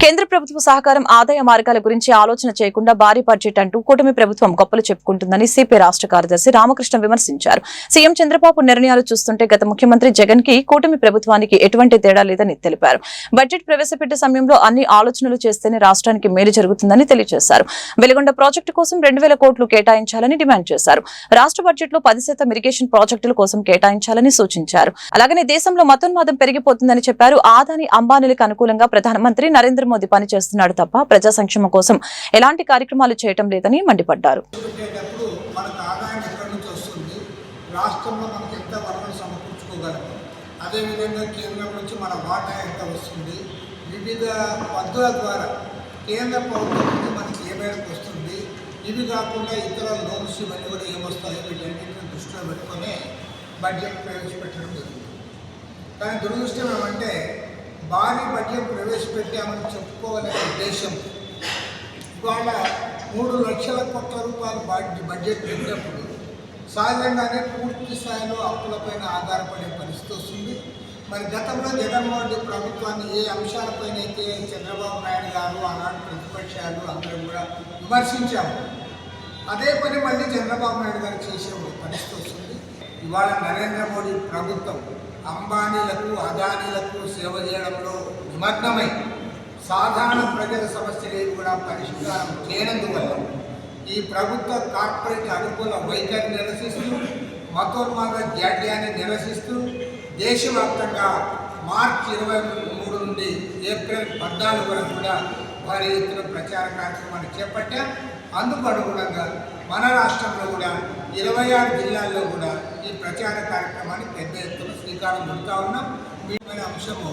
కేంద్ర ప్రభుత్వ సహకారం ఆదాయ మార్గాల గురించి ఆలోచన చేయకుండా భారీ బడ్జెట్ అంటూ కూటమి ప్రభుత్వం గొప్పలు చెప్పుకుంటుందని సిపి రాష్ట్ర కార్యదర్శి రామకృష్ణ విమర్శించారు. సీఎం చంద్రబాబు నిర్ణయాలు చూస్తుంటే గత ముఖ్యమంత్రి జగన్ కి కూటమి ప్రభుత్వానికి ఎటువంటి తేడా లేదని తెలిపారు. బడ్జెట్ ప్రవేశపెట్టే సమయంలో అన్ని ఆలోచనలు చేస్తేనే రాష్ట్రానికి మేలు జరుగుతుందని తెలియజేశారు. వెలిగొండ ప్రాజెక్టు కోసం 2000 కోట్లు కేటాయించాలని డిమాండ్ చేశారు. రాష్ట్ర బడ్జెట్ లో 10% ఇరిగేషన్ ప్రాజెక్టుల కోసం కేటాయించాలని సూచించారు. అలాగనే దేశంలో మతోన్మాదం పెరిగిపోతుందని చెప్పారు. ఆదాని అంబానీలకు అనుకూలంగా ప్రధానమంత్రి నరేంద్ర మోదీ పనిచేస్తున్నాడు తప్ప ప్రజా సంక్షేమం కోసం ఎలాంటి కార్యక్రమాలు చేయటం లేదని మండిపడ్డారు. రాష్ట్రంలో మనకి ఎంత వనరులు సమకూర్చుకోగలము, అదేవిధంగా కేంద్రం నుంచి మన వాటా ఎంత వస్తుంది, వివిధ పద్ధతుల ద్వారా కేంద్ర ప్రభుత్వం నుంచి మనకి ఏ మేరకు వస్తుంది, ఇవి కాకుండా ఇతర లోన్స్ ఇవన్నీ కూడా ఏమొస్తాయో వీటన్నింటిని దృష్టిలో పెట్టుకొని బడ్జెట్ ప్రవేశపెట్టడం జరుగుతుంది. కానీ దురదృష్టం ఏమంటే భారీ బడ్జెట్ ప్రవేశపెట్టామని చెప్పుకోవాలనే ఉద్దేశం ఇవాళ 3 లక్షల కోట్ల రూపాయల బడ్జెట్ పెట్టినప్పుడు సహజంగానే పూర్తి స్థాయిలో అప్పులపైన ఆధారపడే పరిస్థితి వస్తుంది. మరి గతంలో జగన్మోహన్ రెడ్డి ప్రభుత్వాన్ని ఏ అంశాలపైన అయితే చంద్రబాబు నాయుడు గారు ఆనాడు ప్రతిపక్షాలు అందరం కూడా విమర్శించాము, అదే పని మళ్ళీ చంద్రబాబు నాయుడు గారు చేసే పరిస్థితి వస్తుంది. ఇవాళ నరేంద్ర మోడీ ప్రభుత్వం అంబానీలకు అదానీలకు సేవ చేయడంలో నిమగ్నమై సాధారణ ప్రజల సమస్యలు కూడా పరిష్కారం చేయనందువల్ల ఈ ప్రభుత్వ కార్పొరేట్ అనుకూల వైఖరి నిరసిస్తూ మతోన్మాద జాడ్యాన్ని నిరసిస్తూ దేశవ్యాప్తంగా మార్చి 23 నుండి ఏప్రిల్ 14 వరకు కూడా భారీ ఎత్తున ప్రచార కార్యక్రమాన్ని చేపట్టాం. అందుకు అనుగుణంగా మన రాష్ట్రంలో కూడా 26 జిల్లాల్లో కూడా ఈ ప్రచార కార్యక్రమాన్ని పెద్ద ఎత్తున శ్రీకారం చుడతా ఉన్నాం. వీటి అంశము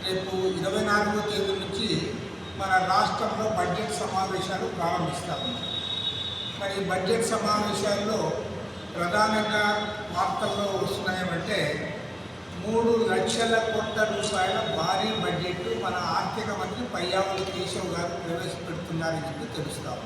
రేపు 24వ తేదీ నుంచి మన రాష్ట్రంలో బడ్జెట్ సమావేశాలు ప్రారంభిస్తాము. మరి బడ్జెట్ సమావేశాల్లో ప్రధానంగా వార్తల్లో వస్తున్నాయేమంటే 3 లక్షల కోట్ల రూపాయల భారీ బడ్జెట్ మన ఆర్థిక మంత్రి పయ్యావుల కేశవ్ గారు ప్రవేశపెడుతున్నారని చెప్పి తెలుస్తాము.